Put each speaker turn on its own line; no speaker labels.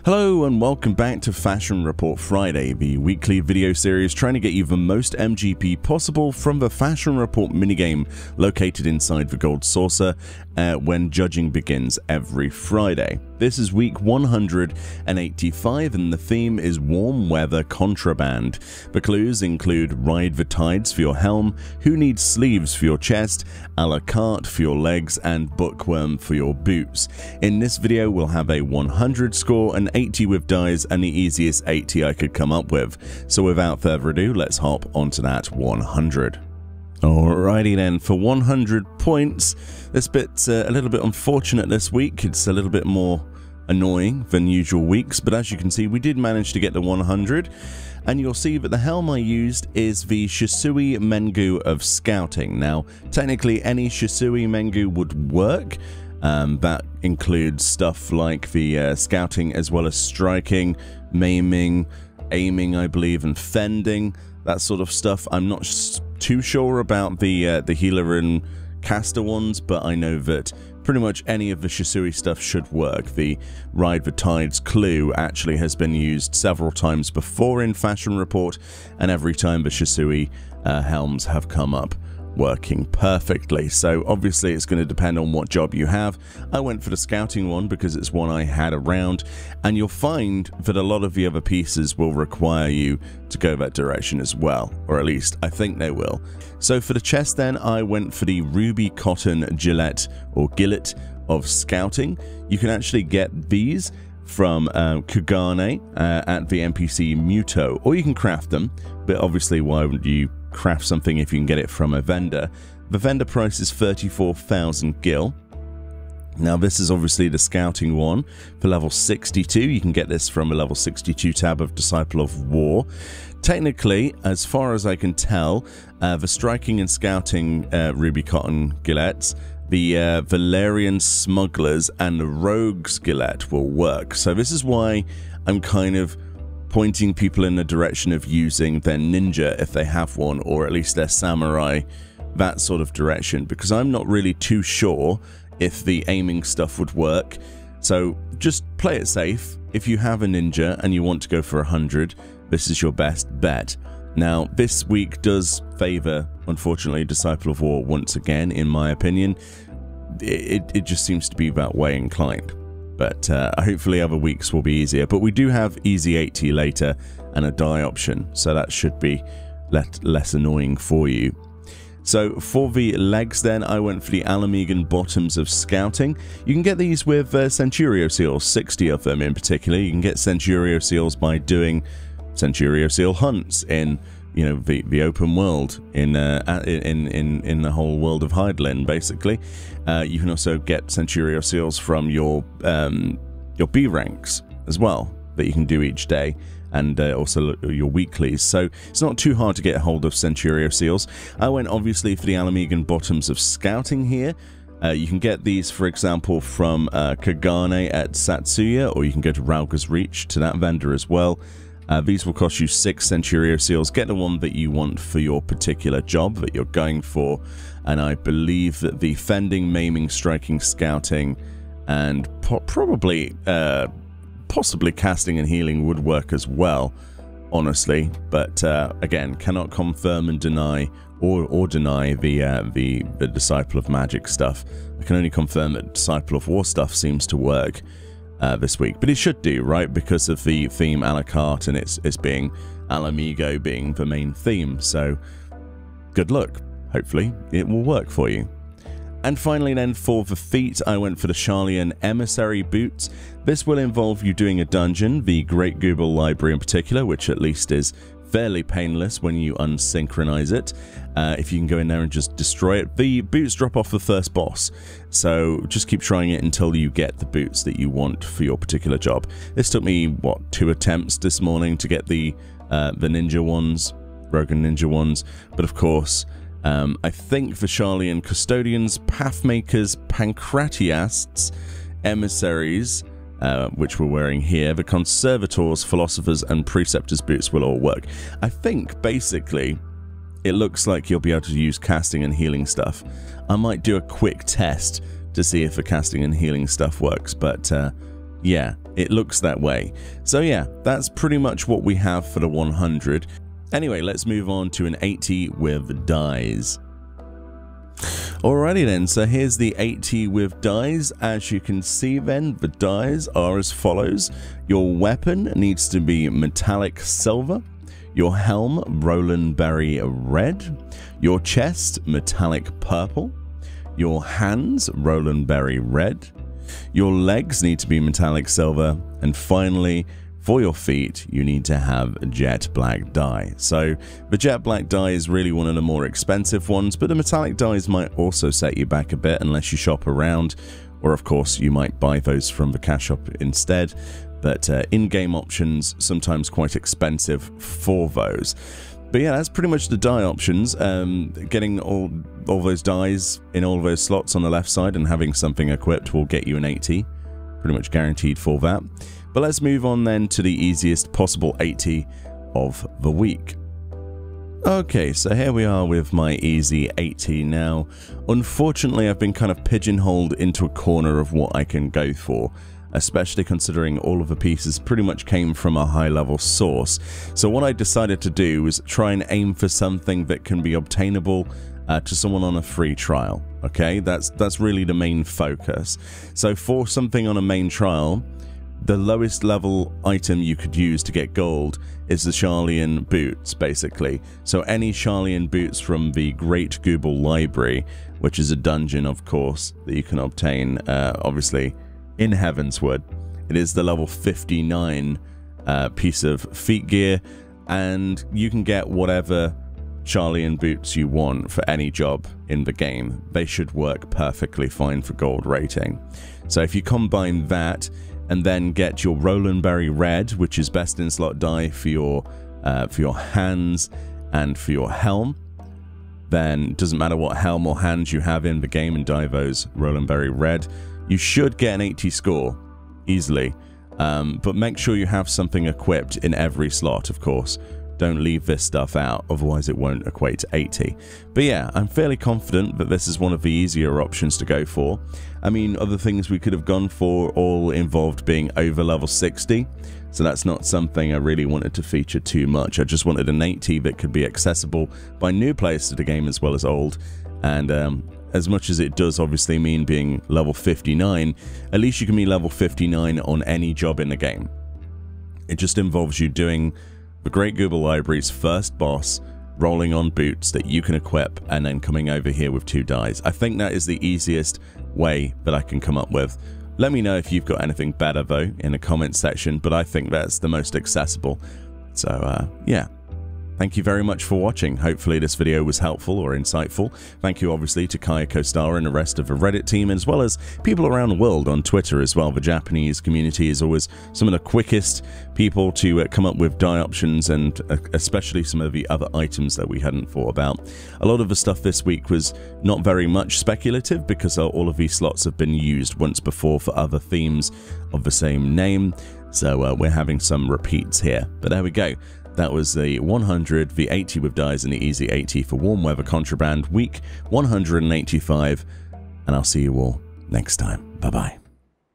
Hello and welcome back to Fashion Report Friday, the weekly video series trying to get you the most MGP possible from the Fashion Report minigame located inside the Gold Saucer when judging begins every Friday. This is week 185 and the theme is Warm Weather Contraband. The clues include Ride the Tides for your helm, Who Needs Sleeves for your chest, a la carte for your legs, and Bookworm for your boots. In this video we'll have a 100 score, an 80 with dies, and the easiest 80 I could come up with. So without further ado, let's hop onto that 100. Alrighty then, for 100 points, this bit's a little bit unfortunate this week. It's a little bit more annoying than usual weeks, but as you can see we did manage to get the 100, and you'll see that the helm I used is the Shisui Mengu of Scouting. Now technically any Shisui Mengu would work. That includes stuff like the scouting as well as striking, maiming, aiming I believe, and fending, that sort of stuff. I'm not too sure about the healer and caster ones, but I know that pretty much any of the Shisui stuff should work. The Ride the Tides clue actually has been used several times before in Fashion Report, and every time the Shisui helms have come up working perfectly. So obviously it's going to depend on what job you have. I went for the scouting one because it's one I had around, and you'll find that a lot of the other pieces will require you to go that direction as well, or at least I think they will. So for the chest then, I went for the Ruby Cotton Gillette or Gillet of Scouting. You can actually get these from Kugane at the NPC Muto, or you can craft them, but obviously why would you craft something if you can get it from a vendor? The vendor price is 34,000 gil. Now this is obviously the scouting one for level 62. You can get this from a level 62 tab of Disciple of War. Technically, as far as I can tell, the striking and scouting Ruby Cotton Gillettes, the Valerian Smugglers and the Rogues Gillette will work. So this is why I'm kind of pointing people in the direction of using their ninja if they have one, or at least their samurai, that sort of direction, because I'm not really too sure if the aiming stuff would work. So just play it safe. If you have a ninja and you want to go for 100, this is your best bet. Now this week does favor, unfortunately, Disciple of War once again, in my opinion. It just seems to be that way inclined. But hopefully other weeks will be easier. But we do have easy 80 later and a die option, so that should be less annoying for you. So for the legs then, I went for the Alamegan Bottoms of Scouting. You can get these with Centurio Seals, 60 of them in particular. You can get Centurio Seals by doing Centurio Seal hunts in, you know, the open world in the whole world of Hydaelyn, basically. You can also get Centurio Seals from your B ranks as well, that you can do each day, and also your weeklies. So it's not too hard to get a hold of Centurio Seals. I went obviously for the Alamegan Bottoms of Scouting here. You can get these, for example, from Kagane at Satsuya, or you can go to Rauga's Reach to that vendor as well. These will cost you 6 Centurio Seals. Get the one that you want for your particular job that you're going for. And I believe that the fending, maiming, striking, scouting, and probably, possibly casting and healing would work as well, honestly. But again, cannot confirm and deny or deny the Disciple of Magic stuff. I can only confirm that Disciple of War stuff seems to work this week, but it should do, right, because of the theme a la carte and it's being Alamigo being the main theme. So good luck, hopefully it will work for you. And finally then, for the feet, I went for the Sharlayan Emissary Boots. This will involve you doing a dungeon, the Great Google Library in particular, which at least is fairly painless when you unsynchronize it. If you can go in there and just destroy it. The boots drop off the first boss, so just keep trying it until you get the boots that you want for your particular job. This took me, what, 2 attempts this morning to get the ninja ones, Rogan ninja ones, but of course I think the Sharlayan Custodians, Pathmakers, Pancratiasts, Emissaries, which we're wearing here, the Conservators, Philosophers, and Preceptors boots will all work. I think, basically, it looks like you'll be able to use casting and healing stuff. I might do a quick test to see if the casting and healing stuff works, but Yeah, it looks that way. So yeah, that's pretty much what we have for the 100. Anyway, let's move on to an 80 with dies. Alrighty then, so here's the 80 with dies. As you can see then, the dies are as follows. Your weapon needs to be metallic silver. Your helm, Roland Berry red. Your chest, metallic purple. Your hands, Roland Berry red. Your legs need to be metallic silver. And finally, for your feet, you need to have a jet black dye. So the jet black dye is really one of the more expensive ones, but the metallic dyes might also set you back a bit unless you shop around, or of course you might buy those from the cash shop instead. But in-game options sometimes quite expensive for those. But yeah, that's pretty much the dye options. Getting all those dyes in all those slots on the left side and having something equipped will get you an 80. Pretty much guaranteed for that. But let's move on then to the easiest possible 80 of the week. Okay, so here we are with my easy 80 now. Unfortunately, I've been kind of pigeonholed into a corner of what I can go for, especially considering all of the pieces pretty much came from a high-level source. So what I decided to do was try and aim for something that can be obtainable to someone on a free trial. Okay, that's really the main focus. So for something on a main trial, the lowest level item you could use to get gold is the Sharlayan boots, basically. So any Sharlayan boots from the Great Google Library, which is a dungeon, of course, that you can obtain, obviously, in Heavenswood. It is the level 59 piece of feet gear, and you can get whatever Sharlayan boots you want for any job in the game. They should work perfectly fine for gold rating. So if you combine that and then get your Roland Berry red, which is best in slot dye for your hands and for your helm, then it doesn't matter what helm or hands you have in the game, and dye those Roland Berry red, you should get an 80 score easily. But make sure you have something equipped in every slot, of course. Don't leave this stuff out, otherwise it won't equate to 80. But yeah, I'm fairly confident that this is one of the easier options to go for. I mean, other things we could have gone for all involved being over level 60, so that's not something I really wanted to feature too much. I just wanted an 80 that could be accessible by new players to the game as well as old. And as much as it does obviously mean being level 59, at least you can be level 59 on any job in the game. It just involves you doing the Great Google Library's first boss, rolling on boots that you can equip, and then coming over here with 2 dyes. I think that is the easiest way that I can come up with. Let me know if you've got anything better though in the comments section, but I think that's the most accessible. So yeah. Thank you very much for watching. Hopefully this video was helpful or insightful. Thank you obviously to Kaya Kostara and the rest of the Reddit team, as well as people around the world on Twitter as well. The Japanese community is always some of the quickest people to come up with dye options, and especially some of the other items that we hadn't thought about. A lot of the stuff this week was not very much speculative because all of these slots have been used once before for other themes of the same name. So we're having some repeats here, but there we go. That was the 100, the 80 with dyes, and the easy 80 for Warm Weather Contraband week 185, and I'll see you all next time. Bye-bye.